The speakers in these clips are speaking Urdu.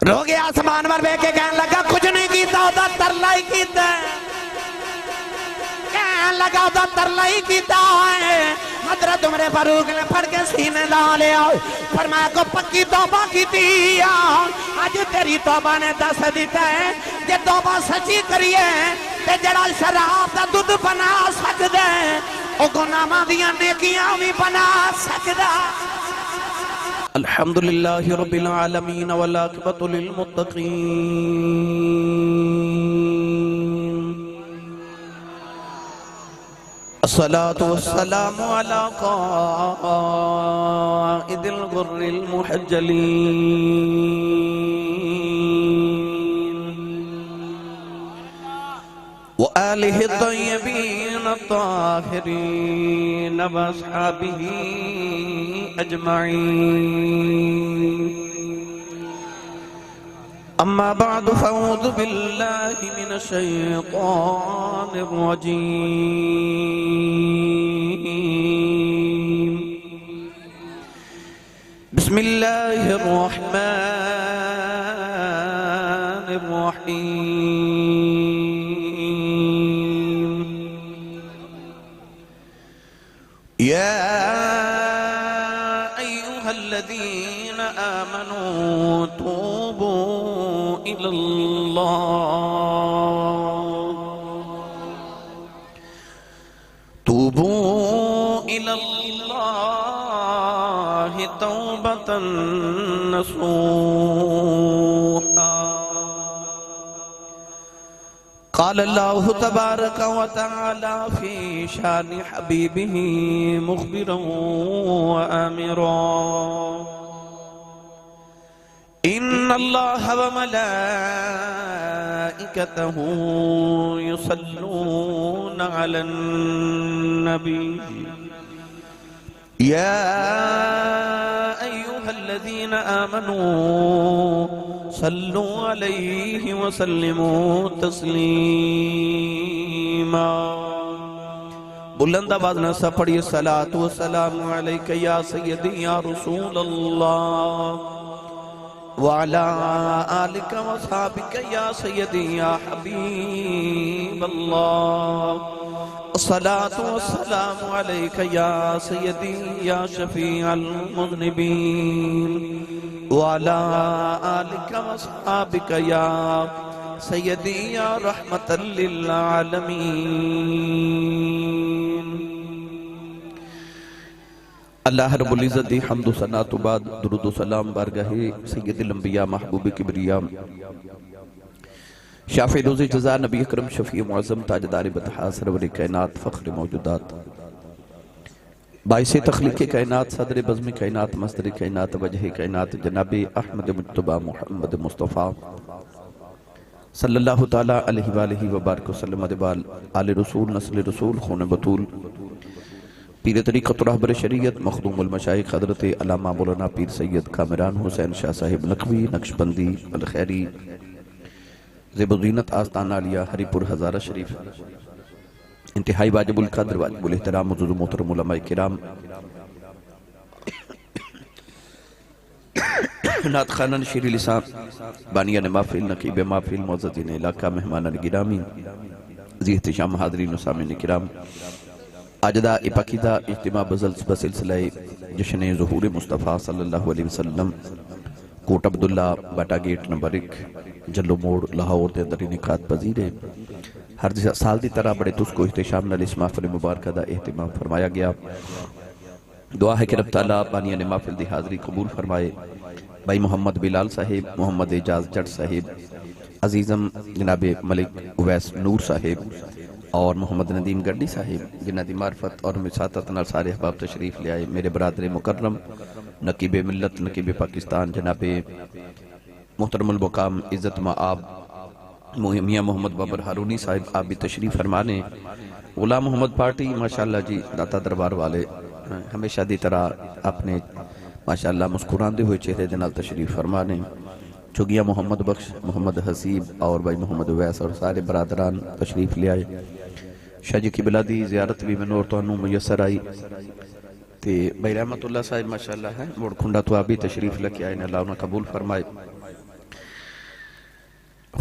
رو گیا آسمان پر بے کے کہنے لگا کچھ نہیں کیتا ہوتا ترلا ہی کیتا ہے کہنے لگا ہوتا ترلا ہی کیتا ہے حضرت عمر فاروق نے پھڑ کے سینے لا لیا فرمایا کو پکی توبہ کی دیا آج تیری توبہ نے دس دیتا ہے جے توبہ سچی کریے تے جڑا شراب دا دودھ بنا سکدے او گناہاں دیاں نیکیاں بھی بنا سکدا الحمدللہ رب العالمین والعاقبۃ للمتقین الصلاة والسلام على قائد الغر المحجلين وآله الطيبين الطاهرين وأصحابه أجمعين أما بعد فأعوذ بالله من الشيطان الرجيم بسم الله الرحمن الرحيم يا أيها الذين آمنوا توبوا إلى الله توبة نصوحا قال الله تبارك وتعالى في شان حبيبه مخبرا وآمرا إن الله وملائكته يصلون على النبي يا أيها الذين آمنوا صلوا عليه وسلموا تسليما بلند آواز نہ سب پڑھیے صلاة والسلام علیکہ یا سیدی یا رسول اللہ وعلى آلك وصحابك يا سيدي يا حبيب الله الصلاة والسلام عليك يا سيدي يا شفيع المذنبين وعلى آلك وصحابك يا سيدي يا رحمة للعالمين اللہ رب العزت دی حمد و ثنا تو بعد درود و سلام بارگاہ سید الانبیاء محبوب کبریا شافع روز جزا نبی اکرم شفیع معظم تاجدار بطحا سرور کائنات فخر موجودات باعث تخلیق کائنات صدر بزم کائنات مصدر کائنات وجہ کائنات جناب احمد مجتبہ محمد مصطفیٰ صلی اللہ تعالیٰ علیہ وآلہ وبارک وسلم ادبال آل رسول نسل رسول خون بطول پیر طریقت رہبر شریعت مخدوم المشائق حضرت علامہ مولانا پیر سید کامران حسین شاہ صاحب لکھوی نقشبندی الخیری زیب و زینت آستان عالیہ ہری پور ہزارہ شریف انتہائی واجب القدر واجب الاحترام حضور محترم علماء کرام نعت خانن شیری لسان بانیان محفل نقیب محفل معززین علاقہ مہمانان گرامی ذی احتشام حاضرین و سامعین کرام آجدہ اپاکیدہ اجتماع بسلسلہ جشن ظہور مصطفیٰ صلی اللہ علیہ وسلم کوٹ عبداللہ باٹا گیٹ نمبر 1 جلو موڑ لاہور دے اندر انعقاد پذیر ہے ہر سال دی طرح بڑے تس کو احتشام نال اس محفل مبارکہ دا اہتمام فرمایا گیا دعا ہے کہ رب تعالیٰ بانیان محفل دی حاضری قبول فرمائے بھائی محمد بلال صاحب محمد اعجاز جٹ صاحب عزیزم جناب ملک اویس نور صاحب اور محمد ندیم گرڈی صاحب جنہ دی معرفت اور مساطت نال سارے احباب تشریف لے آئے میرے برادر مکرم نقیب ملت نقیب پاکستان جناب محترم المقام عزت مآب میاں محمد بابر ہارونی صاحب آپ بھی تشریف فرمانے غلام محمد پارٹی ماشاءاللہ جی داتا دربار والے ہمیشہ دی طرح اپنے ماشاءاللہ مسکراندے ہوئے چہرے جنال تشریف فرمانے چگیاں محمد بخش محمد حسیب اور بھائی محمد ویس اور سارے برادران تشریف لے آئے شاہ جی کی بلادی زیارت بھی میں نور توانوں میسر آئی تے بھائی رحمت اللہ صاحب ماشاءاللہ ہے موڑ کھنڈا تو آپ بھی تشریف لکے آئے اللہ انہا قبول فرمائے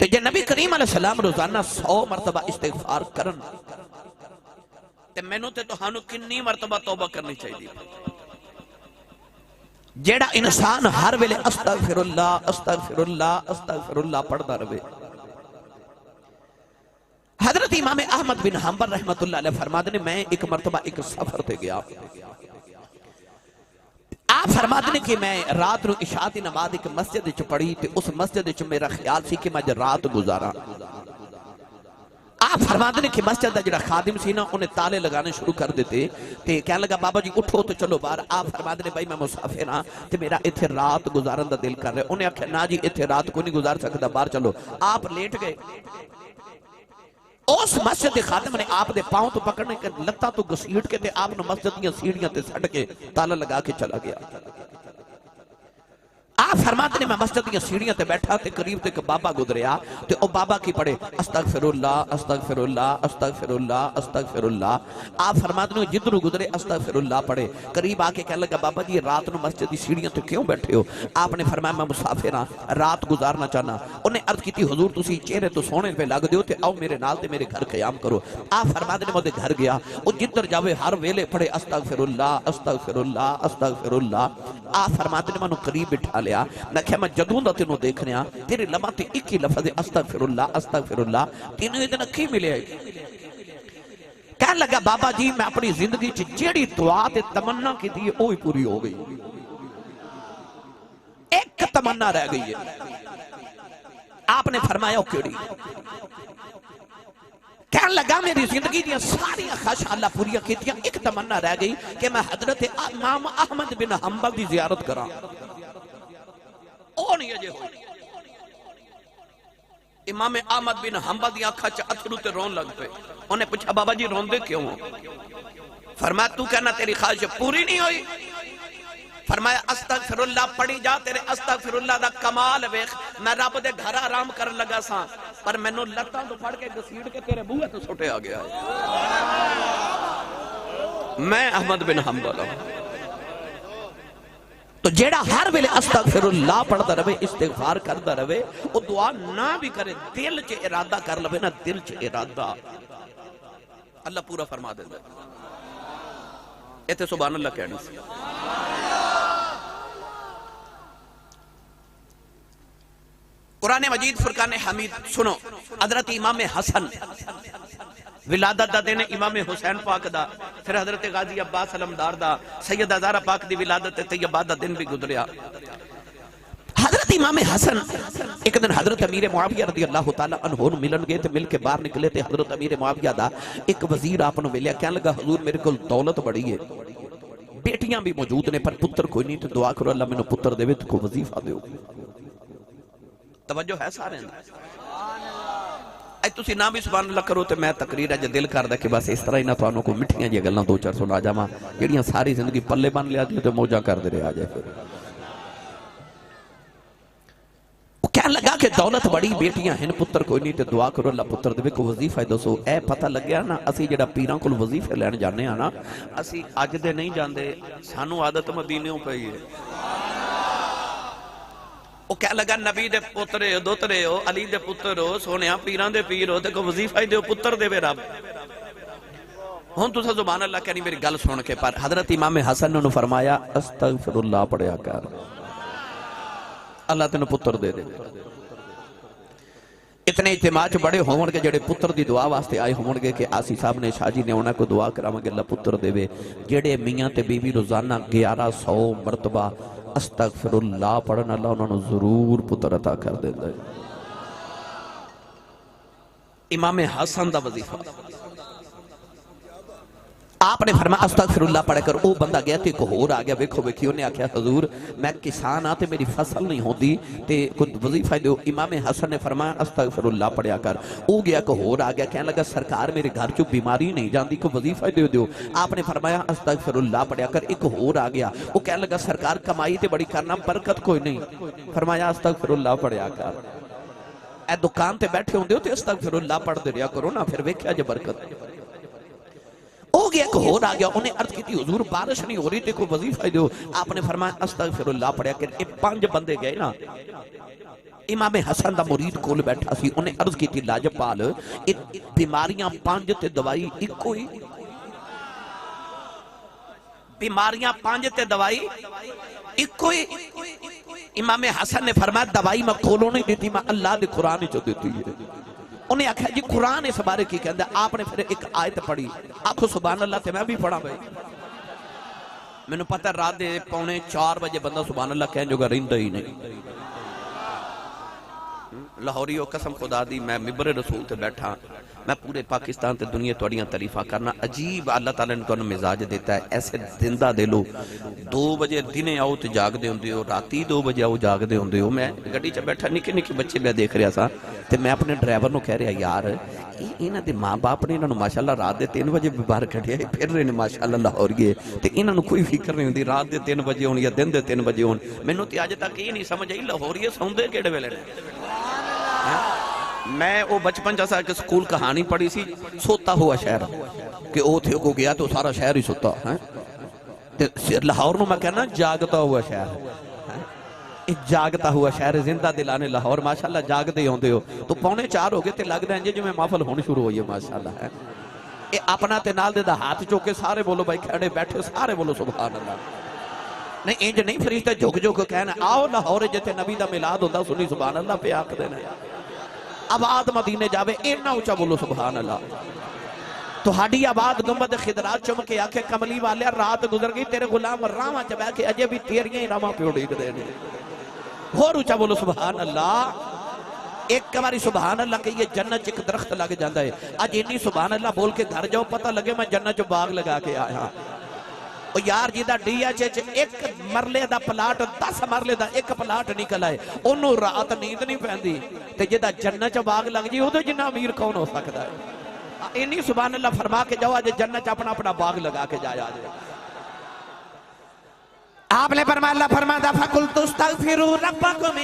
تے جے نبی کریم علیہ السلام روزانہ 100 مرتبہ استغفار کرن تے مینوں تے تہانوں کنی مرتبہ توبہ کرنی چاہیے؟ جیڑا انسان ہر ویلے استغفر اللہ استغفر اللہ استغفر اللہ پڑھدا رہے۔ حضرت امام احمد بن حنبل رحمت اللہ علیہ فرماتے ہیں میں ایک مرتبہ ایک سفر تے گیا، آپ فرماتے ہیں کہ میں رات نو عشاء دی نماز ایک مسجد وچ پڑھی تے اس مسجد وچ میرا خیال سی کہ میں رات گزارا۔ آپ فرماتے ہیں کہ مسجد دا جڑا خادم سی نا انہیں تالے لگانے شروع کر دیتے تے کہنے لگا بابا جی اٹھو تو چلو باہر۔ آپ فرماتے ہیں بھائی میں مسافر ہاں تے میرا ایتھے رات گزارن دا دل کر رہے، انہیں آکھیا نا جی ایتھے رات کو نہیں گزار سکتا، باہر چلو۔ آپ لیٹ گئے، اس مسجد دے خادم نے آپ دے پاؤں تو پکڑنے کے لتا تو گسیٹ کے تے آپ نے مسجد دیا سیڑھیاں تے سٹ کے تالا لگا کے چلا گیا۔ آپ فرماتے ہیں میں مسجد دیا سیڑھیاں تے بیٹھا تے قریب تے کہ بابا گزریا تے او بابا کی پڑھے استغفر اللہ استغفر اللہ استغفر اللہ استغفر اللہ۔ آپ فرماتے ہیں جدھر گزرے استغفر اللہ پڑھے، قریب آ کے کہنے لگا بابا جی رات نو مسجد دی سیڑھیاں تے کیوں بیٹھے ہو؟ آپ نے فرمایا میں مسافر ہاں، رات گزارنا چاہنا۔ انہیں عرض کی تھی حضور تسی چہرے تو سونے پہ لگ دیو تے آؤ میرے نال تے میرے گھر قیام کرو۔ آپ فرماتے ہیں میں گھر گیا، وہ جدھر جاوے ہر ویلے پڑھے استغفر اللہ استغفر اللہ استغفر اللہ۔ آپ فرماتے ہیں میں قریب بٹھا لیا، میں کہا میں جدوں دا تینوں دیکھنے آ تیرے لباں تے ایک ہی لفظ استغفر اللہ استغفر اللہ، تینوں اتنا کی ملے ہے؟ کہنے لگا بابا جی میں اپنی زندگی جیڑی دعا تے تمنا کی تھی وہی پوری ہو گئی، ایک تمنا رہ گئی ہے۔ آپ نے فرمایا کیڑی؟ کہنے لگا میری زندگی دیا ساری خواہشاں اللہ پوریاں کیتیاں، ایک تمنا رہ گئی کہ میں حضرت امام احمد بن حنبل دی زیارت کراں۔ او نہیں اجے ہوئی۔ امام احمد بن حنبل دی آنکھاں چ اتھرو تے رون لگ پے۔ انہیں پوچھا بابا جی رون دے کیوں ہو؟ فرمایا تو کہنا تیری خواہش پوری نہیں ہوئی؟ فرمایا استغفر اللہ پڑھی جا، تیرے استغفر اللہ دا کمال ویکھ، میں رب دے گھر آرام کرن لگا ساں پر مینوں لتاں تو پھڑ کے گھسیٹ کے تیرے بوئے تو سٹے آ گیا۔ میں احمد بن حنبل ہوں۔ تو جیڑا ہر ویلے استغفر اللہ پڑھتا رہے استغفار کرتا رہے وہ دعا نہ بھی کرے دل چ ارادہ کر لے نا، دل چ ارادہ اللہ پورا فرما دیتا ہے۔ ایتھے سبحان اللہ کہنی سی۔ قرآن مجید فرقان حمید سنو، حضرت امام حسن ولادت دا دن امام حسین پاک دا، پھر حضرت غازی عباس علمدار دا، سیدہ زہرا پاک دی ولادت طیبہ دا دن بھی گزریا۔ حضرت امام حسن ایک دن حضرت امیر معاویہ رضی اللہ تعالیٰ عنہ ملن گئے تھے، مل کے باہر نکلے تھے۔ حضرت امیر معاویہ دا ایک وزیر آپ نے ملیا، کہنے لگا حضور میرے کو دولت بڑی ہے، بیٹیاں بھی موجود نے پر پتر کوئی نہیں، تو دعا کرو اللہ میں نے پتر دے تو کو وظیفہ دیو۔ توجہ ہے سارے اے تسی نہ بھی سبحان اللہ کرو تے میں تقریر ہے دل کر دا کہ بس اس طرح ہی نہ تو انہوں کو مٹھیاں جی گلنا دو چار سنا جاواں جڑیاں ساری زندگی پلے بن لیا دیو تے موجہ کر دے رہے آ جائے۔ پھر وہ کہنے لگا کہ دولت بڑی بیٹیاں ہیں پتر کوئی نہیں تے دعا کرو اللہ پتر دے کو وظیفہ دو سو۔ اے پتہ لگ گیا نا اسی جڑا پیراں کول وظیفے لین جانے ہیں نا اسی اج دے نہیں جاندے، سانو عادت مدینے پئی ہے۔ وہ کہہ لگا نبی دے پترے ہو دوترے ہو علی دے پتر ہو سونیا پیران دے پیر ہو تے کو وظیفہ ہی دے پتر دے بے رب۔ ہون تو سبحان اللہ کہنی میری گل سن کے، پر حضرت امام حسن نے فرمایا استغفر اللہ پڑھیا کر اللہ تینوں پتر دے دے۔ اتنے اجتماع بڑے ہون کے جڑے پتر دی دعا واسطے آئے ہون گے کہ آسی صاحب نے شاہ جی نے انہاں کو دعا کراواں گے اللہ پتر دے وے۔ جڑے میاں تے بیوی روزانہ 1100 مرتبہ استغفر اللہ پڑھنا اللہ انہوں نے ضرور پتر عطا کر دیتا ہے۔ امام حسن دا وظیفہ آپ نے فرمایا استغفر اللہ پڑھ کر او بندہ گیا تے کوئی اور آ گیا، ویکھو ویکھی انہیں آکھیا حضور میں کسان آتے میری فصل نہیں ہوندی تے کوئی وظیفہ دیو۔ امام حسن نے فرمایا استغفر اللہ پڑھیا کر۔ او گیا کوئی اور آ گیا، کہنے لگا سرکار میرے گھر چوں بیماری نہیں جاندی کوئی وظیفہ دیو۔ آپ نے فرمایا استغفر اللہ پڑھیا کر۔ ایک اور آ گیا، وہ کہنے لگا سرکار کمائی تے بڑی کرنا برکت کوئی نہیں، فرمایا استغفر اللہ پڑھیا کر۔ اے دکان تے بیٹھے ہوندے ہو تے استغفر اللہ پڑھ دے رہیا کرو نا، پھر ویکھیا جے برکت۔ او ہو گیا کہ ہو رہا گیا. انہیں عرض کی تھی حضور بارش نہیں ہو رہی تھی کوئی وظیفہ دو. آپ نے فرمایا استغفراللہ پڑھیا کہ یہ 5 بندے گئے نا. امام حسن دا مرید کول بیٹھا سی. انہیں عرض کی تھی لاجپال بیماریاں 5 تے دوائی ایک ہوئی. بیماریاں 5 تے دوائی ایک ہوئی. امام حسن نے فرمایا دوائی میں کولوں نہیں دیتی, میں اللہ دے قرآن چو دیتی ہے. انہیں آکھا جی قرآن اس بارے کی کہندہ. آپ نے پھر ایک آیت پڑھی. آنکھو سبحان اللہ تے میں بھی پڑھا بھائی. میں نے پتہ رات دے 3:45 بجے بندہ سبحان اللہ کہن جو گا رہندہ ہی نہیں. لاہوریو قسم خدا دی میں ممبر رسول تے بیٹھا. میں پورے پاکستان تے دنیا توڑیاں تعریفہ کرنا. عجیب اللہ تعالیٰ نے کون مزاج دیتا ہے. ایسے زندہ دے لو 2 بجے دنے آؤ تے جاگ دے ہوندے ہو, راتی 2 بجے آؤ جاگ دے ہوندے ہو. میں گڑی چا بیٹھا نکے نکے بچے میں دیکھ رہا سا تے میں اپنے ڈرائیور نو کہہ رہا یار انہاں دے ماں باپ نے انہاں نو ماشاءاللہ رات دے 3 بجے باہر کھڑیا پھر رہے نے ماشاءاللہ لاہوریے تے انہاں نو کوئی فکر نہیں ہوندی رات دے 3 بجے ہون یا دن دے 3 بجے ہون. مینوں تے اج تک یہ نہیں سمجھ آئی لاہوریے سوندے کیڑے ویلے نے. میں وہ بچپن جیسا ایک سکول کہانی پڑھی سی سوتا ہوا شہر کہ او تھے کو گیا تو سارا شہر ہی سوتا ہے. لاہور نو میں کہنا جاگتا ہوا شہر. جاگتا ہوا شہر زندہ دلانے لاہور ماشاءاللہ جاگ دے ہوندے ہو. تو 3:45 ہو گئے تے لگ دیں جو میں محفل ہونے شروع ہوئی ہے ماشاءاللہ ہے. اپنا تے نال دے دا ہاتھ چوکے سارے بولو بھائی کھڑے بیٹھے سارے بولو سبحان اللہ. نہیں انج نہیں فرشتے جھک جھک کہنا آؤ لاہور جتے نبی دا میلاد ہوتا سنی سبحان اللہ پہ آکھ دینا. آباد مدینے جاوے اینا اونچا بولو سبحان اللہ. تو ہاڑی آباد گنبد خضرات چمکے آکھے کملی والے رات گزر گئی تیرے غلام راما چ بیٹھ کے اجے بھی تیریاں ہی راما پہ اڑیک دینے. اور اونچا بولو سبحان اللہ. ایک باری سبحان اللہ کہ یہ جنت ایک درخت لگ جاندہ ہے. آج انی سبحان اللہ بول کے گھر جاؤ پتہ لگے میں جنت جو باغ لگا کے آیا. اور یار جیدہ ڈیا چیچے ایک مرلے دا پلاٹ 10 مرلے دا ایک پلاٹ نکل آئے انہوں رات نیند نہیں پہندی. تے جیدہ جنت چا باغ لگ جی ہو تو جنہ امیر کون ہو سکتا ہے. انہی سبحان اللہ فرما کے جاؤ آج جنت چا اپنا اپنا باغ لگا کے جایا آجے. آپ نے فرما اللہ فرما دا فَقُلْتُ اسْتَغْفِرُوا رَبَّكُمْ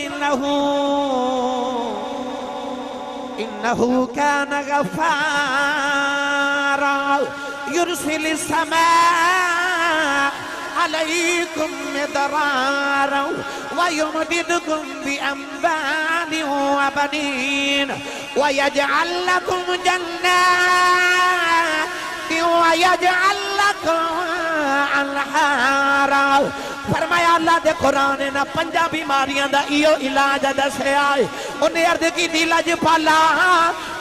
إِنَّهُ كَانَ غَفَّارًا يُرْسِلِ السَّمَاءَ عَلَيْكُمْ مِدْرَارًا وَيُمْدِدْكُمْ بِأَمْوَالٍ وَبَنِينَ وَيَجْعَلْ لَكُمْ جَنَّاتٍ وَيَجْعَلْ لَكُمْ أَنْهَارًا. فرمایا اللہ دے قرآن نا 5 بیماریاں دا ایو علاج دسے آئے. انہیں عرض کی دی لاجپالا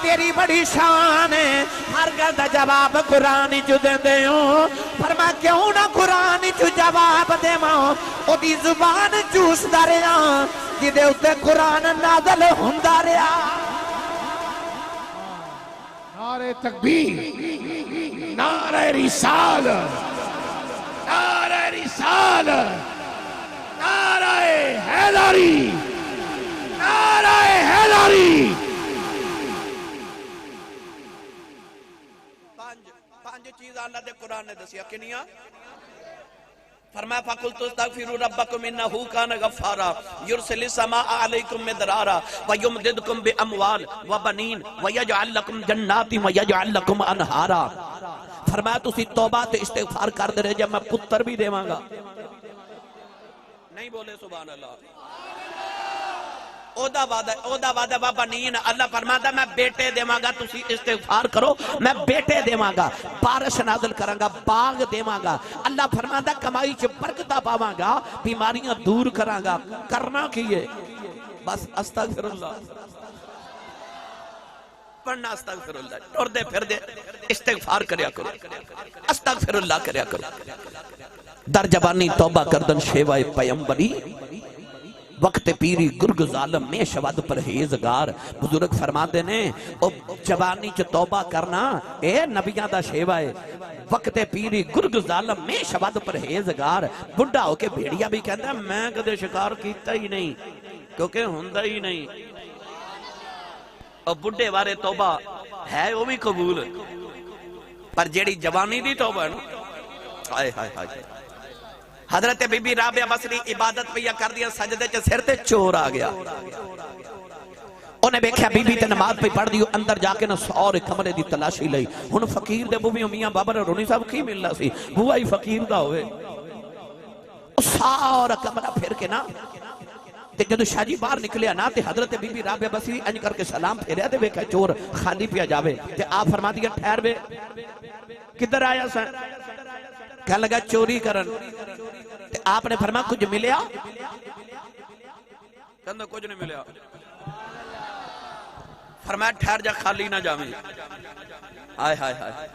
تیری بڑی شان ہے ہر گل دا جواب قرآن چو دے دے ہوں. فرمایا کیوں نہ قرآن چو جواب دے ماں او دی زبان چوس دا رہا جدے اتے قرآن نازل ہندہ رہا. نعرہ تکبیر نعرہ رسالت نعرہ رسالت نعرہ حیدری نعرہ حیدری. 5 چیز اللہ دے قرآن نے دسیا کنیاں. فرمایا فَقُلْتُ اسْتَغْفِرُوا رَبَّكُمْ إِنَّهُ كَانَ غَفَّارًا يُرْسِلِ السَّمَاءَ عَلَيْكُمْ مِدْرَارًا وَيُمْدِدْكُمْ بِأَمْوَالٍ وَبَنِينَ وَيَجْعَلْ لَكُمْ جَنَّاتٍ وَيَجْعَلْ لَكُمْ أَنْهَارًا. فرمایا تسی توبہ تے استغفار کر دے رہے جب میں پتر بھی دے مانگا. نہیں بولے سبحان اللہ. او دا وعدہ بابا نین اللہ فرماتا میں بیٹے دے مانگا تسی استغفار کرو میں بیٹے دے مانگا بارش نازل کرانگا باغ دے مانگا. اللہ فرماتا کمائی چھ برکتہ پاوانگا بیماریاں دور کرانگا. کرنا کیے بس استغفراللہ پڑھنا استغفراللہ ٹور دے پھر دے استغفار کریا کرو استغفراللہ کریا کرو. در جبانی توبہ کردن شیوائے پیمبری وقت پیری گرگ ظالم میں شود پرہیزگار. بزرگ فرما دینے او جوانی چ توبہ کرنا اے نبیان دا شیوائے وقت پیری گرگ ظالم میں شود پرہیزگار. بڑھا ہو کے بھیڑیا بھی کہتا ہے میں کدے شکار کیتا ہی نہیں کیونکہ ہندہ ہی نہیں. اور بڑھے وارے توبہ ہے وہ بھی قبول پر جیڑی جوانی دی توبہ ہے ہائے ہائے ہائے. حضرت بی بی رابعہ بصری عبادت پہ یا کر دیا سجدے چے سر تے چور آ گیا. اور انہیں بیکھیا بی بی تے نماز پہ پڑھ دیو اندر جا کے نہ سورے کمرے دی تلاشی لئی ہن فقیر دے بوی میاں بابا رونی صاحب کی ملنا سی بوا ہی فقیر دا ہوئے سارا کمرہ پھر کے نا تے جدو شاہ جی باہر نکلیا نا تے حضرت بی بی رابعہ بصری انج کر کے سلام پھیریا تے ویکھا چور خالی پیا جاوے تے آپ فرما دیا ٹھہر بے کدھر آیا سا کہنے لگا چوری کرن تے آپ نے فرما کچھ ملیا کہنے کچھ نہیں ملیا فرمایا ٹھہر جا خالی نہ جاویں آئے ہائے ہائے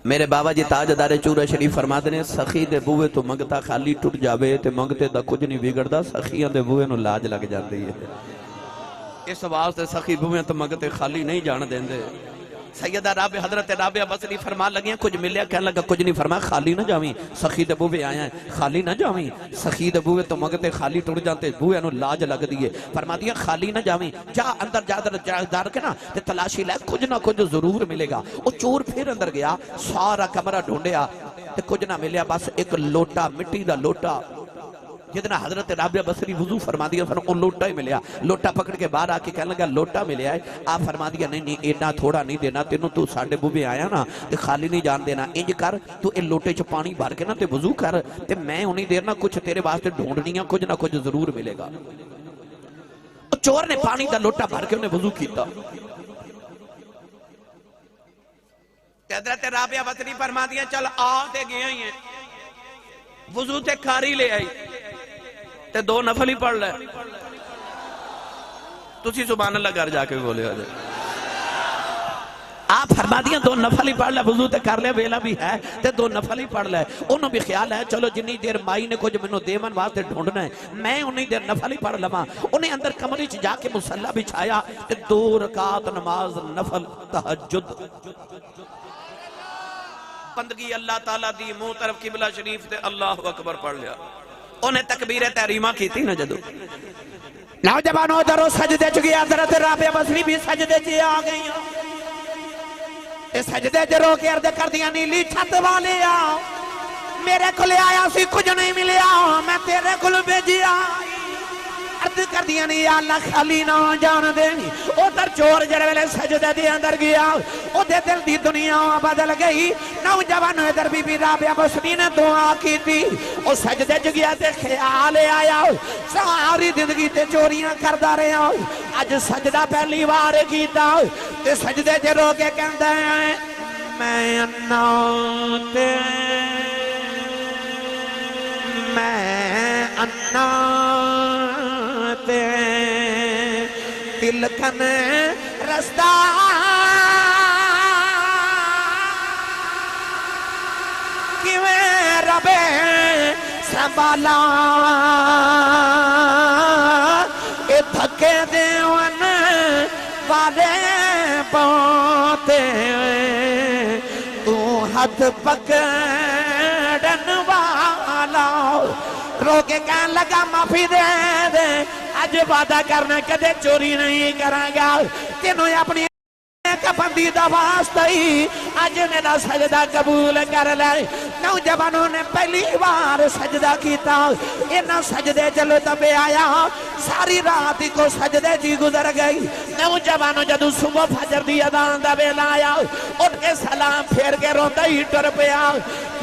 میرے بابا جی تاجدار چورہ شریف فرماتے نے سخی دے بوئے تو منگتا خالی ٹوٹ جاوے تے منگتے دا کچھ نہیں بگڑدا سخیاں دے بوئے نو لاج لگ جاندی ہے اس واسطے سخی بوئے تو منگتے خالی نہیں جان دیندے سیدہ رابعہ حضرت رابعہ بصری فرما لگیاں کچھ ملیا کہنے لگا کچھ نہیں فرمایا خالی نہ جاویں سخی دے بوئے آیا ہیں خالی نہ جاویں سخی دے بوئے تو منگتے خالی ٹوٹ جانتے بوئے نو لاج لگ دیئے فرما دیا خالی نہ جاویں جا اندر جادر کے نا تے تلاشی لے کچھ نہ کچھ ضرور ملے گا وہ چور پھر اندر گیا سارا کمرہ ڈھونڈیا تے کچھ نہ ملیا بس ایک لوٹا مٹی دا لوٹا جتنا حضرت رابعہ بصری وضو فرما دیا فرما ان لوٹا ہی ملیا لوٹا پکڑ کے باہر آ کے کہنے لگا لوٹا ملیا ہے آپ فرما دیا نہیں ایڈا تھوڑا نہیں دینا تینوں تو ساڑھے بوبے آیا نا تے خالی نہیں جان دینا انج کر تو اے لوٹے چ پانی بھر کے نا تے وضو کر تے میں انہی دیر نا کچھ تیرے واسطے ڈھونڈنیاں کچھ نہ کچھ ضرور ملے گا چور نے پانی دا لوٹا بھر کے انہیں وضو کیتا حضرت رابعہ بصری فرما دیا چل آ تے گیا ہی ہیں وضو تے کھاری لے آئی تے دو نفل ہی پڑھ لے تسی سبحان اللہ گھر جا کے بولے ہو جائے آپ فرما دیا دو نفل ہی پڑھ لے وضو تے کر لے ویلا بھی ہے تے دو نفل ہی پڑھ لے انہوں بھی خیال ہے چلو جنی دیر مائی نے کچھ منو دیون واسطے ڈھونڈنا ہے میں انہی دیر نفل ہی پڑھ لما انہیں اندر کمری جا کے مصلی بچھایا تے 2 رکعت نماز نفل تہجد بندگی اللہ تعالیٰ دی منہ طرف قبلہ شریف تے اللہ اکبر پڑھ لیا انہیں تکبیر تحریمہ کی تھی نہ جدو نوجوانوں درو سجدے چکی حضرت رابعہ بصری بھی سجدے چی آ گئی اے سجدے جرو کے عرض کر دیا نیلی چھت والے آؤ میرے کو لے آیا سی کچھ نہیں ملیا میں تیرے کو بھیجی آئی عرض کر دیا نہیں یا اللہ خالی نہ جان دینی او در چور جڑے ویلے سجدے دی اندر گیا او دے دل دی دنیا بدل گئی نوجوان ادھر بی بی رابعہ بصری نے دعا کی تھی او سجدے چ گیا تے خیال آیا ساری زندگی تے چوریاں کردا رہیا اج سجدہ پہلی بار کیتا تے سجدے چ رو کے کہندا ہے میں انا تے میں انا تلکن رستہ کیویں رب سنبھالا اے تھکے دیون والے پاتے تو ہاتھ پکڑن والا رو کے کہنے لگا معافی دے دے آج وعدہ کرنا کدے چوری نہیں کریں گا تینوں اپنی کفندی دا واسطہ ہی آج میرا سجدہ قبول کر لے نوجوانوں نے پہلی بار سجدہ کیتا انہاں سجدے چلو تبے آیا ساری رات کو سجدے جی گزر گئی نوجوانوں جدو صبح فجر دی اذان دا ویلا آیا اٹھ کے سلام پھیر کے روتا ہی ٹر پیا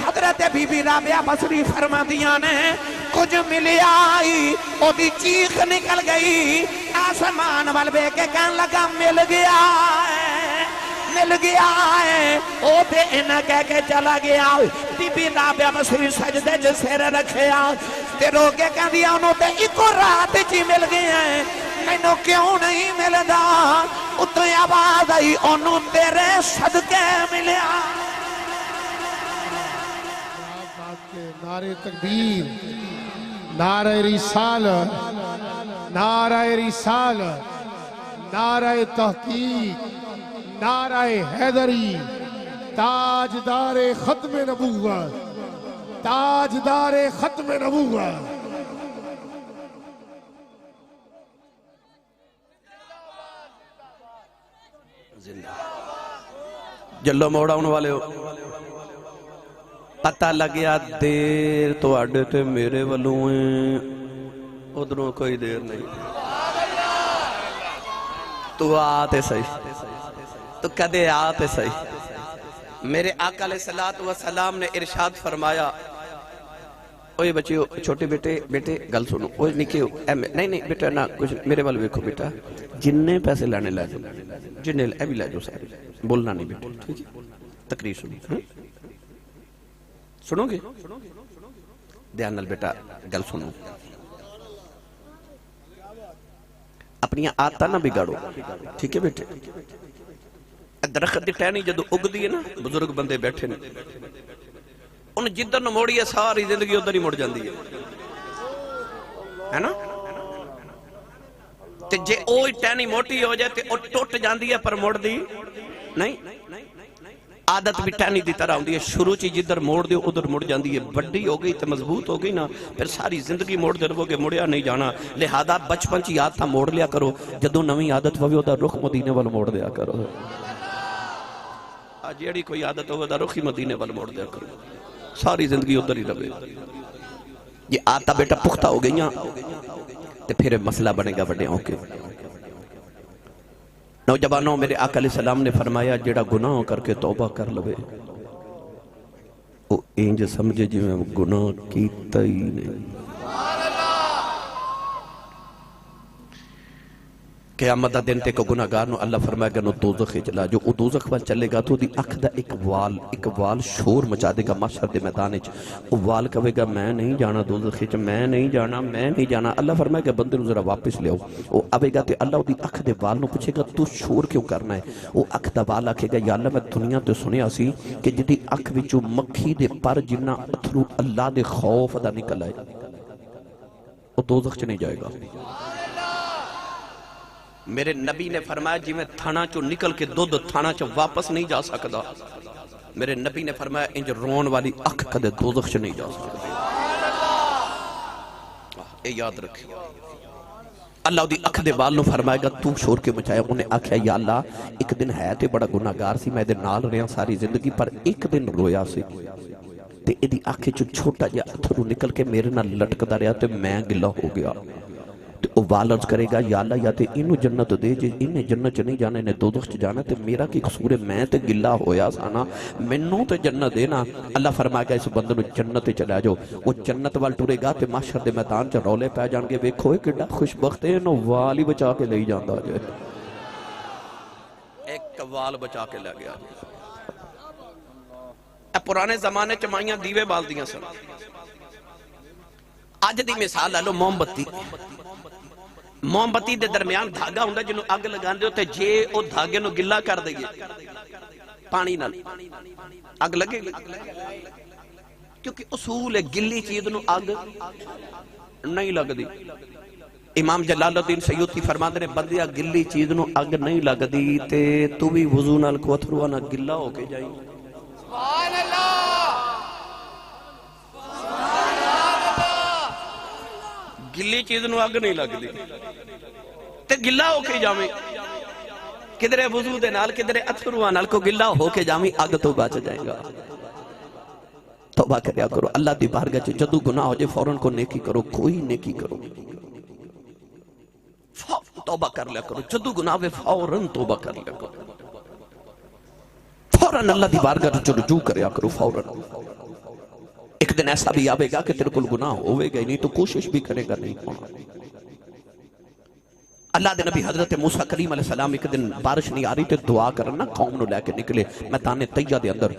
حضرت بی بی رابعہ بصری فرما دیا نے کچھ ملی آئی او دی چیخ نکل گئی آسمان والبے کے کہن لگا مل گیا ہے او دے انہ کہہ کے چلا گیا بی بی رابعہ بصری سجدے جو سیر رکھے تے رو کے کہہ دیا انہوں تے ایکو رات جی مل گیا ہے مینوں کیوں نہیں ملدا اتنے آواز آئی انہوں تیرے صدقے ملیا نعرہ تکبیر نعرہ رسالت نعرہ رسالت نعرہ تحقیق نعرہ حیدری تاجدار ختم نبوت تاجدار ختم نبوت جلو موڑا ان والے ہو پتہ لگیا دیر تو آڑے تے میرے والوں ہیں ادھروں کوئی دیر نہیں تو آتے صحیح، تو کدے آتے صحیح۔ میرے آقا علیہ السلام نے ارشاد فرمایا، اوہ بچیو، چھوٹے بیٹے گل سنو، اوہ نکیو، نہیں بیٹا نہ کچھ، میرے والے بیکھو بیٹا، جننے پیسے لانے لے جو، جننے اے بھی لے جو سارے، بولنا نہیں بیٹا، ٹھیک ہے؟ تقریر سنو، سنو گے؟ دھیان نال بیٹا گل سنو، اپنی آتا نہ بگاڑو، ٹھیک ہے بیٹے؟ درخت دی ٹہنی جدو اگ دی ہے نا، بزرگ بندے بیٹھے نے، ان جدر نو موڑی ہے ساری زندگی ادھر ہی مڑ جاندی ہے نا؟ تے جے اوہی ٹہنی موٹی ہو جائے تے او ٹوٹ جاندی ہے پر موڑ دی نہیں۔ عادت بھی ٹہنی دی طرح ہوندی ہے، شروع چی جدر موڑ دیو ادھر مڑ جاندی ہے، بڑی ہو گئی تے مضبوط ہو گئی نا، پھر ساری زندگی موڑ دے رہو گے، مڑیا نہیں جانا۔ لہذا بچپن چی عادتاں موڑ لیا کرو، جدو نویں عادت ہوئی دا رخ مدینے وال موڑ دیا کرو۔ جیڑی کوئی عادت ہوگا دا رخی مدینے وال موڑ دیا کرو، ساری زندگی ادھر ہی رہے۔ یہ آتا بیٹا پختہ ہو گئیاں تے پھر مسئلہ بنے گا بڑے ہوں کے۔ نوجوانوں، میرے آقا علیہ السلام نے فرمایا جیڑا گناہ کر کے توبہ کر لوے، وہ اینج سمجھے جی میں گناہ کیتا ہی نہیں۔ قیامت دا دن تے کو گناہگار نو اللہ فرمائے گا نو دوزخ چلا، جو او دوزخ وال چلے گا تو دی اکھ دا ایک وال شور مچا دے گا محشر دے میدان وچ، او وال کہے گا میں نہیں جانا دوزخ وچ، میں نہیں جانا۔ اللہ فرمائے گا بندے نو ذرا واپس لے آؤ، او آوے گا تے اللہ دی اکھ دے وال نو پوچھے گا تو شور کیوں کرنا ہے؟ او اکھ دا وال آکھے گا یا اللہ میں دنیا تے سنیا سی کہ جدی اکھ وچوں مکھی دے پر جنہ اتھرو اللہ دے خوف دا نکل آئے، او دوزخ چ نہیں جائے گا۔ میرے نبی نے فرمایا جی میں تھانا چو نکل کے دودھ تھانا چو واپس نہیں جا سکتا، میرے نبی نے فرمایا انج رون والی اکھ کدے دوزخ چ نہیں جا سکتا۔ اے یاد رکھیں، اللہ دی اکھ دے وال نو فرمائے گا تو شور کے مچایا۔ انہیں آکھیا یا اللہ ایک دن ہے تے بڑا گناہگار سی، میں دے نال رہا ساری زندگی، پر ایک دن رویا سی تے ایدی آنکھیں چو چھوٹا جا اتھرو نکل کے میرے نال لٹکدا رہا تے میں گلہ ہو گیا۔ تو وہ والد کرے گا یا اللہ یا تے انہوں جنت دے، جی انہیں جنت نہیں جانا، انہیں دوزخ جانا، تے میرا کی قصور ہے، میں تے گلہ ہویا سانا، منوں تے جنت دینا۔ اللہ فرمائے گا اس بندے نو جنت چلا جاؤ، وہ جنت وال ٹرے گا تے محشر دے میدان چ رولے پہ جان گے، ویکھو اے کڈا خوش بخت ہے، انہوں وال ہی بچا کے لے جاندا جائے، ایک وال بچا کے لے گیا۔ اے پرانے زمانے چ مائیاں دیوے بال دیاں سن، اج دی مثال لے لو موم بتی دے درمیان دھاگا ہوندا جنوں اگ لگان دے تے جے او دھاگے نو گلا کر دے گے پانی نال اگ لگے گی، کیونکہ اصول ہے گلی چیز نو اگ نہیں لگ دی۔ امام جلال الدین سیوطی فرماندے نے بندیا گلی چیز نو اگ نہیں لگ دی تے تو بھی وضو نال کوتھروا نہ گلا ہو کے جائی۔ سبحان اللہ، گلی چیز نو اگ نہیں لگ دی تے گلا ہو کے جاویں، کدھرے وضو دے نال کدھرے اتھرواں نال کو گلا ہو کے جاویں، اگ تو بچ جائے گا۔ توبہ کریا کرو اللہ دی بارگاہ چ، جدوں گناہ ہو جائے فوراً کو نیکی کرو، کوئی نیکی کرو، توبہ کر لیا کرو، جدوں گناہ ہوئے فوراً توبہ کر لیا کرو، فوراً اللہ دی بارگاہ چ رجوع کریا کرو فوراً۔ ایک دن ایسا بھی آوے گا کہ تیرے کل گناہ ہوئے گا نہیں تو کوشش بھی کرے گا نہیں ہونا۔ اللہ دے نبی حضرت موسیٰ کریم علیہ السلام ایک دن بارش نہیں آ رہی تے دعا کرنا قوم نو لے کے نکلے میدان طیہ دے اندر،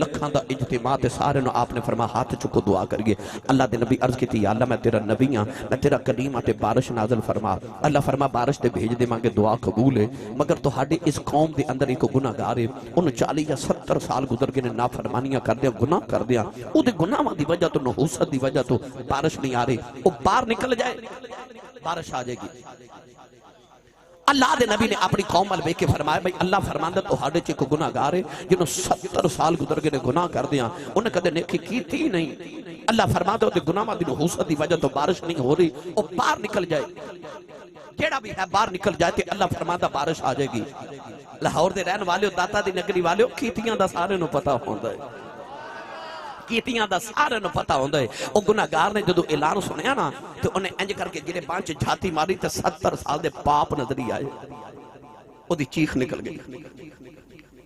لکھاں دا اجتماع تے سارے نو آپ نے فرما ہاتھ چکو دعا کریے۔ اللہ دے نبی عرض کیتی یا اللہ میں تیرا نبی ہاں، میں تیرا کلیم تے بارش نازل فرما۔ اللہ فرما بارش تے بھیج دے مانگے دعا قبول ہے، مگر تہاڈے اس قوم دے اندر ایک گناہگار ہے، انہوں 40 یا 70 سال گزر گئے نے نافرمانیاں کر دیا، گناہ کر دیا، او دے گناہاں دی وجہ تو نحوست دی وجہ تو بارش نہیں آ رہی، او باہر نکل جائے بارش آ جائے گی۔ اللہ دے نبی نے اپنی قوم مل بے کے فرمایا بھئی اللہ فرماندہ تو ہاڑے چے کو گناہگار ہے جنہوں 70 سال گزر گئے نے گناہ کر دیا، انہیں کدے نیکی کی تھی نہیں۔ اللہ فرماندہ ہوتے گناہ دی نحوست دی وجہ تو بارش نہیں ہو رہی، وہ باہر نکل جائے، جیڑا بھی ہے باہر نکل جائے تے اللہ فرماندہ بارش آ جائے گی۔ لاہور دے رہن والے داتا دی نگری والے کیتیاں دا سارے نو پتا ہوندہ ہے، کیتیاں دا سارے نو پتا ہوندہ ہے۔ او گناہگار نے جدو اعلان سنیا نا تو انہیں انج کر کے جنہیں بانچ جھاتی ماری تے 70 سال دے پاپ نظری آئے، وہ دی چیخ نکل گئی.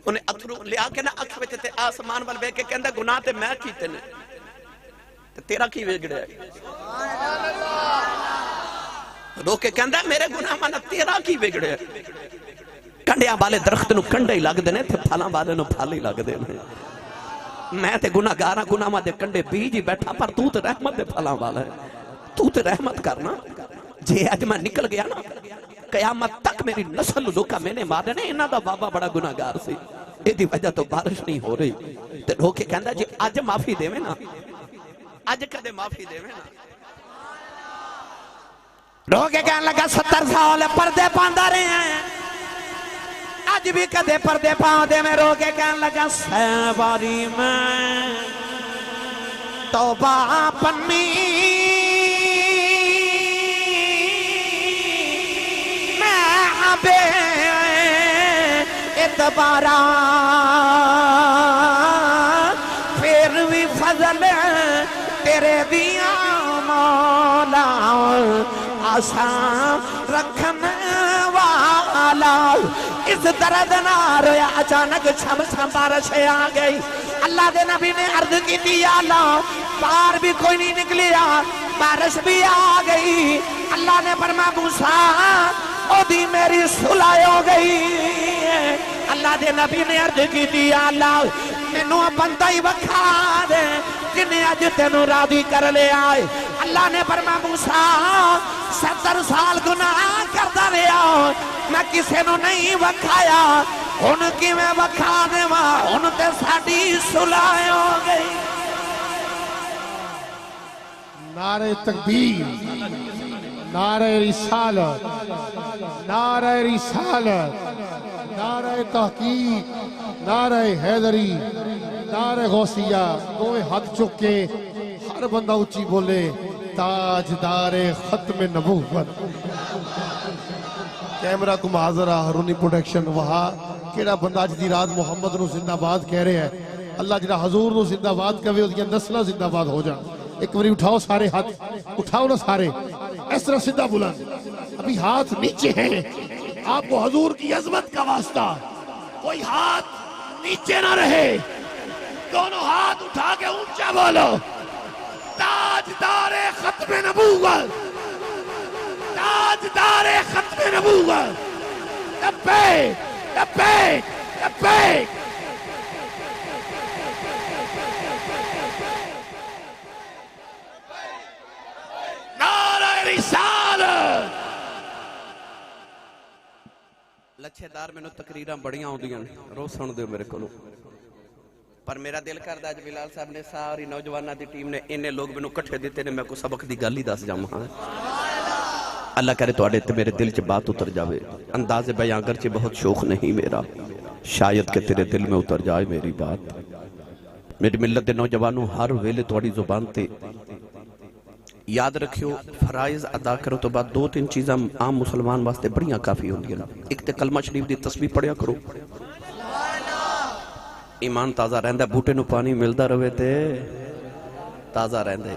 انہیں اتھرو لیا کے نا اکھ وچ تے آسمان وال ویکھ کے کہندا گناہ تے میں کیتے نے تے تیرا کی وگڑیا ہے. رو کے کہندا میرے گناہ مانا تیرا کی بگڑے. کنڈیاں والے درخت نو کنڈے ہی لگ دے نے تے پھلاں والے نو پھل ہی لگ دے نے. میں تے گناہگاراں گناہاں دے کنڈے بیج ہی بیٹھا پر تو تے رحمت دے پھلاں والا ہے. تو تے رحمت کرنا جے اج میں نکل گیا نا قیامت تک میری نسل لوکا میں نے مارے نے. انہاں دا بابا بڑا گناہگار سی اے دی وجہ تو بارش نہیں ہو رہی. تے رو کے کہندا جی اج معافی دیویں نا اج کدے معافی دیویں نا. رو کے کہنے لگا 70 سال پردے پاندہ رہے ہیں آج بھی کدے پردے پاندے میں. رو کے کہنے لگا 100 باری میں توبہ پنی میں بے اعتبارا پھر بھی فضل تیرے دیا مولا آسان رکھنے والا. اس درد نہ رویا اچانک چھم چھم بارش آ گئی. اللہ دے نبی نے عرض کی دیا اللہ پار بھی کوئی نہیں نکلیا بارش بھی آ گئی. اللہ نے فرمایا موسیٰ او دی میری صلح ہو گئی. اللہ دے نبی نے عرض کی دیا اللہ مینوں بندہ ہی وکھا دے جنہیں اج تینوں راضی کر لے آئے. اللہ نے فرمایا موسیٰ 70 سال گناہ کرتا رہا میں کسے نو نہیں وکھایا ان کی میں وکھا دے ان تے ساڑی صلح ہو گئی. نعرہ تکبیر نعرہ رسالت نعرہ رسالت نعرہ تحقیق نعرہ حیدری نعرہ غوثیہ. دوئے ہاتھ چکے ہر بندہ اچھی بولے تاجدار ختم نبوت. کیمرہ کو معاذرہ ہرونی پروڈکشن وہاں کیڑا بندہ آج دی رات محمد نو زندہ باد کہہ رہے ہیں. اللہ جڑا حضور نو زندہ باد کہوے اس کی نسلہ زندہ باد ہو جائے. ایک باری اٹھاؤ سارے ہاتھ اٹھاؤ نا سارے اس طرح سیدھا بلند. ابھی ہاتھ نیچے ہیں آپ کو حضور کی عظمت کا واسطہ کوئی ہاتھ نیچے نہ رہے. دونوں ہاتھ اٹھا کے اونچا بولو تاجدار ختم نبوت تاجدار ختم نبوت. لبیک لبیک لبیک. نعرہ رسالت. لچھے دار میں نو تقریراں بڑیاں ہوں دیاں رو سن دیو میرے کلو پر میرا دل کردہ اج بلال صاحب نے ساری نوجوانہ دی ٹیم نے انہیں لوگ میں نو کٹھے دیتے نے میں کو سبق دی گالی داس جامعہ ہے. اللہ کرے تو آڑے تے میرے دل چے بات اتر جاوے. انداز بیان گرچہ بہت شوق نہیں میرا شاید کہ تیرے دل میں اتر جائے میری بات. میری ملت دے نوجوانوں ہر ویلے توڑی زبان تے یاد رکھیو فرائض ادا کرو تو بعد 2-3 چیزاں عام مسلمان واسطے بڑیاں کافی ہوں گی. ایک تے کلمہ شریف دی تسبیح پڑھیا کرو ایمان تازہ رہندہ. بوٹے نو پانی ملدا رہے تے تازہ رہندے.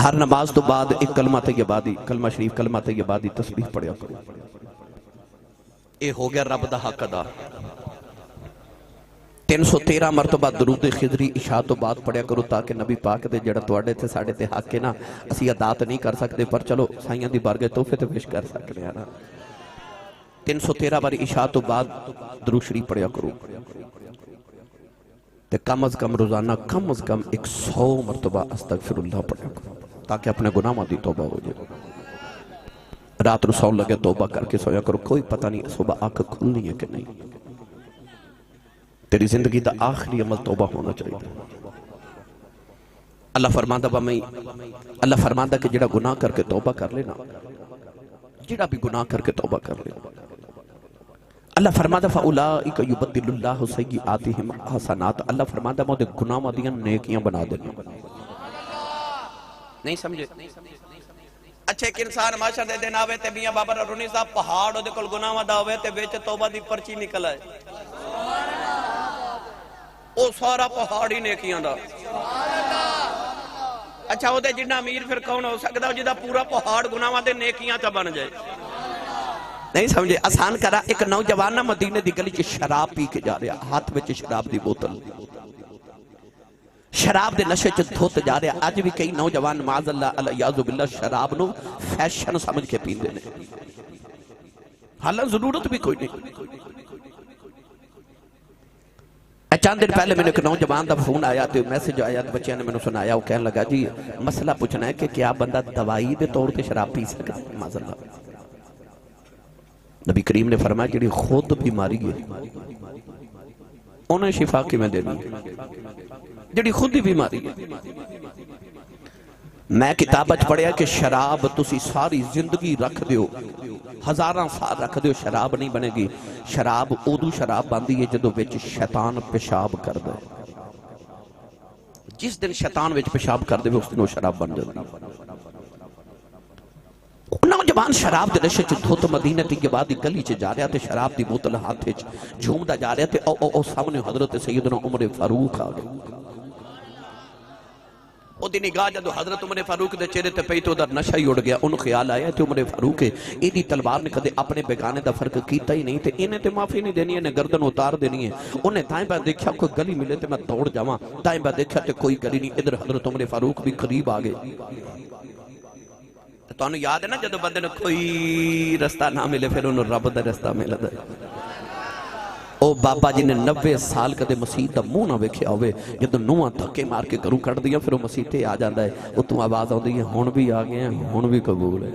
ہر نماز تو بعد ایک کلمہ طیبہ دی کلمہ شریف کلمہ طیبہ دی تسبیح پڑھیا کرو. اے ہو گیا رب دا حق ادا. 313 مرتبہ درود خضری عشاء تو بعد پڑھیا کرو تاکہ نبی پاک دے جڑا تواڈے تے ساڈے تے حق ہے نا اسی ادا نہیں کر سکتے پر چلو سائیاں دی بارگاہ تحفے تے پیش کر سکتے ہیں نا. 313 بار عشاء تو بعد درود شریف پڑھیا کرو تے کم از کم روزانہ کم از کم 100 مرتبہ استغفر اللہ پڑھیا کرو تاکہ اپنے گناہ دی توبہ ہو جائے. رات رو سو لگے توبہ کر کے سویا کرو کوئی پتہ نہیں صبح آنکھ کھلنی ہے کہ نہیں. تیری زندگی دا آخری عمل توبہ ہونا چاہیے. اللہ فرماندہ کہ جڑا گناہ کر کے توبہ کر لینا جڑا بھی گناہ کر کے توبہ کر لینا اللہ فرماندہ فَأُولَئِكَ يُبَدِّلُ اللَّهُ سَيِّئَاتِهِمْ حَسَنَاتٍ. اللہ فرماندہ مودے گناہ مدیاں نیکیاں بنا دینا. نہیں سمجھے؟ اچھا ایک انسان معاشر دے دینا ہوئے تے میاں بابا رونی صاحب پہاڑ دے کل گناہ مدا ہوئے تے بیچ توبہ دی پرچی نکل آئے او سارا پہاڑ ہی نیکیاں دا. اچھا وہ دے جنہ امیر پھر کون ہو سکتا ہو جدہ پورا پہاڑ گناہ دے نیکیاں تا بن جائے. نہیں سمجھے آسان کرا ایک نوجوان مدینے دی گلی چ شراب پی کے جا رہا ہاتھ وچ شراب دی بوتل شراب دے نشے چ دھوت جا رہا اج بھی کئی نوجوان معاذ اللہ الیاذ باللہ شراب نو فیشن سمجھ کے پیندے نے حالانکہ ضرورت بھی کوئی نہیں چند دن پہلے میں نے ایک نوجوان دا فون آیا تو میسج آیا تو بچیاں نے میں نے سنایا وہ کہنے لگا جی مسئلہ پوچھنا ہے کہ کیا بندہ دوائی دے طور پہ شراب پی سکتا ہے معاذ اللہ نبی کریم نے فرمایا جڑی خود بیماری ہے انہیں شفا کی میں دینی جڑی خود ہی بیماری ہے میں کتابت پڑھیا کہ شراب تسی ساری زندگی رکھ دیو ہزاراں سال رکھ دیو شراب نہیں بنے گی شراب اودو شراب باندھی ہے جدو وچ شیطان پیشاب کر دے جس دن شیطان وچ پیشاب کر دے اس دن وہ شراب بن جاتی نوجوان شراب دے نشے چ دھوت مدینہ تی کے بعد گلی چ جا رہا تے شراب دی بوتل ہاتھ وچ جھومدا جا رہا تے او سامنے حضرت سیدنا عمر فاروق آ گئے او دی نگاہ جدو حضرت عمر فاروق دے چہرے تے پئی تو ادھر نشہ ہی اڑ گیا انہوں خیال آیا تے عمر فاروق ہے ایدی تلوار نے کدے اپنے بیگانے دا فرق کیتا ہی نہیں تے انہیں تے معافی نہیں دینی انہیں گردن اتار دینی ہے انہیں دائیں بار دیکھا کوئی گلی ملے تے میں دوڑ جاواں دائیں بار دیکھا تے کوئی گلی نہیں ادھر حضرت عمر فاروق بھی قریب آگے تو انہوں یاد ہے نا جدو بندے نے کوئی رستہ نہ ملے پھر انہوں رب دا رستہ ملے دے او بابا جی نے 90 سال کدے مسیح دا منہ نہ ویکھیا ہوئے جدو نوہاں دھکے مار کے گھروں کٹ دیا پھر وہ مسیح تے آ جاندا ہے وہ تو آواز آندی ہے ہن بھی آ گئے ہیں ہن بھی قبول ہے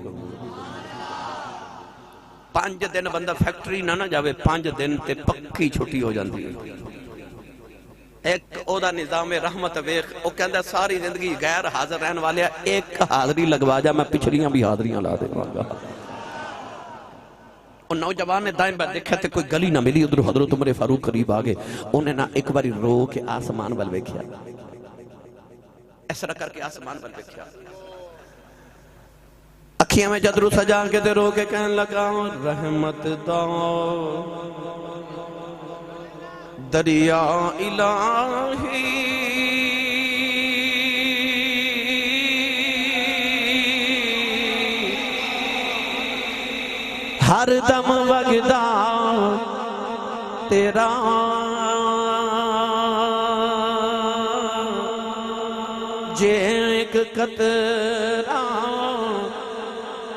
5 دن بندہ فیکٹری نہ جاوے 5 دن تے پکی چھٹی ہو جاندی ہے ایک او دا نظام رحمت ویخ او کہندہ ساری زندگی غیر حاضر رہن والے ایک حاضری لگوا جا میں پچھلیاں بھی حاضریاں لا دے گا اور نوجوان نے دائیں بار دیکھا تے کوئی گلی نہ ملی ادھر حضرت عمر فاروق قریب آگے انہیں نہ ایک باری رو کے آسمان بل بیکھیا ایسا کر کے آسمان بل بیکھیا اکھیاں میں جدرو سجا کے دے رو کے کہنے لگا رحمت دا دریا الہی ہر دم وگدا تیرا جے ایک قطرہ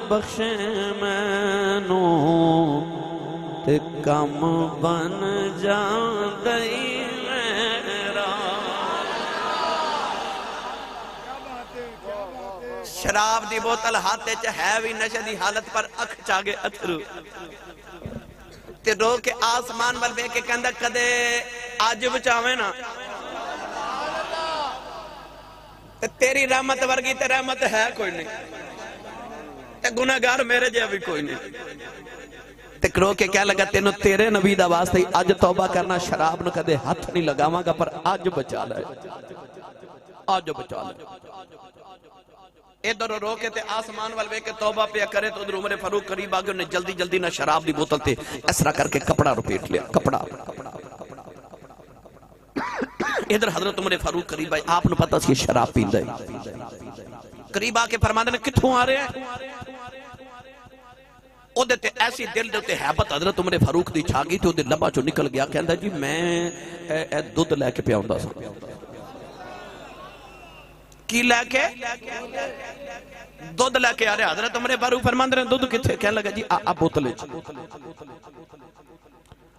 بخشے مینوں تے کم بن جاندئی میرا شراب دی بوتل ہاتھے چ ہے بھی نشے دی حالت پر اکھ چاگے اتھرو تے رو کے آسمان ول ویکھ کے کہندا کدے اج بچاویں نا تے تیری رحمت ورگی تے رحمت ہے کوئی نہیں تے گناہگار میرے جے بھی کوئی نہیں تے رو کے کہہ لگا تینوں تیرے نبی دا واسطے اج توبہ کرنا شراب نو کدے ہاتھ نہیں لگاواں گا پر اج بچا لے اج بچا لے ادھر رو کے تے آسمان وال ویکھ کے توبہ پیا کرے تو ادھر عمر فاروق قریب آگے انہیں جلدی جلدی نہ شراب دی بوتل تے اس طرح کر کے کپڑا رپیٹ لیا کپڑا ادھر حضرت عمر فاروق قریب آئے آپ نے پتا سی شراب پیندا ہے قریب آ کے فرماندے نے کتھوں آ رہے ہیں او دیتے ایسی دل دیتے حیبت حضرت عمر فاروق دی چھاگی تے او دے لبا چو نکل گیا کہندا جی میں دودھ لے کے پیا ہوندا سا کی لے کے دودھ لے کے آ رہے حضرت عمر فاروق فرماندے نے دودھ کتھے کہنے لگا جی آ بوتل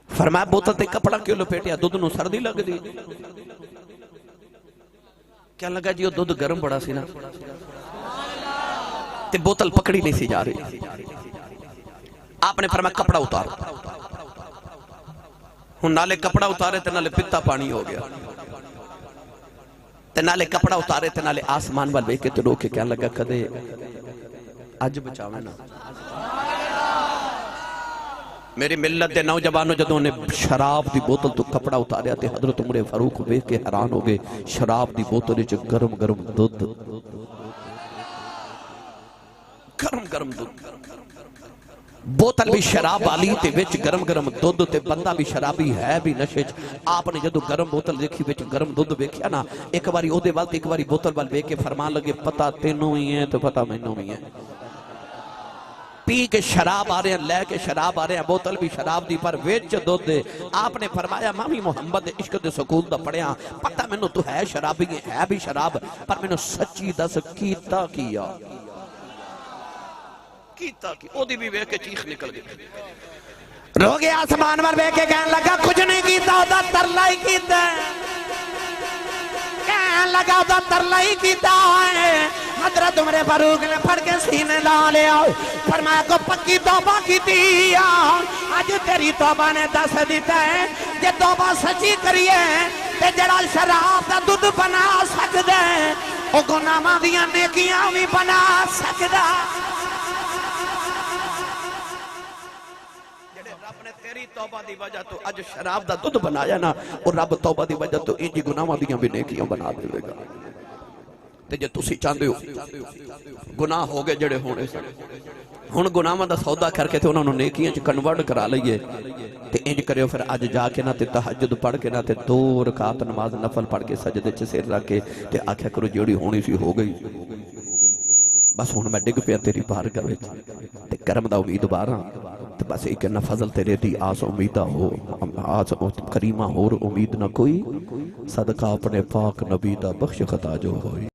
فرمایا بوتل تے کپڑا کیوں لپیٹیا دودھ نو سردی لگ دی کہنے لگا جی وہ دودھ گرم بڑا سی نا تے بوتل پکڑی نہیں سی جا رہی آپ نے فرمایا کپڑا اتارو ہن نالے کپڑا اتارے تے نالے پتا پانی ہو گیا تے نالے کپڑا اتارے تے نالے آسمان وال ویکھ کے تے رو کے کہنے لگا کدے اج بچاویں نا میری ملت دے نوجوانوں جدوں نے شراب دی بوتل تو کپڑا اتاریا تے حضرت عمر فاروق ویکھ کے حیران ہو گئے شراب دی بوتل وچ گرم گرم دودھ گرم گرم دودھ بوتل بھی شراب والی تے وچ گرم گرم دودھ تے بندہ بھی شرابی ہے بھی نشے آپ نے جدو گرم بوتل دیکھی وچ گرم دودھ ویکھیا نا ایک باری او دے وال تے ایک باری بوتل وال ویکھ کے فرمان لگے پتہ تینوں ہی ہے تے پتہ مینوں بھی ہے پی کے شراب آ رہے ہیں، لے کے شراب آ رہے ہیں، بوتل بھی شراب دی پر ویچ دودھ دے. آپ نے فرمایا مامی محمد عشق دے سکول دا پڑھیا، پتہ میں نو تو ہے شرابی ہے بھی شراب، پر میں نو سچی دس کیتا کیا کیتا کی. او دی بھی وے کے چیخ نکل گئی، رو گیا آسمان پر وے کے کہنے لگا کچھ نہیں کیتا، دا ترلائی کیتا کہنے لگا دا ترلائی کیتا ہے. حضرت عمر فاروق نے پھڑ کے سینے لا لیا، فرمایا کو پکی توبہ کی دیا. آج تیری توبہ نے دس دیتا ہے جے توبہ سچی کریے تے جڑا شراب دا دودھ بنا سکدا ہے او گناہاں دیاں نیکیاں بھی بنا سکدا. جڑے رب نے تیری توبہ دی وجہ تو اج شراب دا دودھ بنایا نا، اور رب توبہ دی وجہ تو انجی گناہاں دیاں بھی نیکیاں بنا دے گا. تے جے تسی چاہندے ہو گناہ ہو گئے جڑے ہونے سن، ہن گناہاں دا سودا کر کے تے انہاں نوں نیکیاں چ کنورٹ کرا لئیے. تے انج کریو پھر اج جا کے نہ تے تہجد پڑھ کے نہ تے 2 رکعت نماز نفل پڑھ کے سجدے چ سر رکھ کے تے آکھیا کرو جیڑی ہونی سی ہو گئی، بس ہن میں ڈگ پیا تیری بارگاہ وچ تے کرم دا امیدوار ہاں. تے بس ایک نہ فضل تیرے دی آس امیدہ ہو، آس کریمہ ہور امید نہ کوئی، صدقہ اپنے پاک نبی دا بخش خطا جو ہوئی.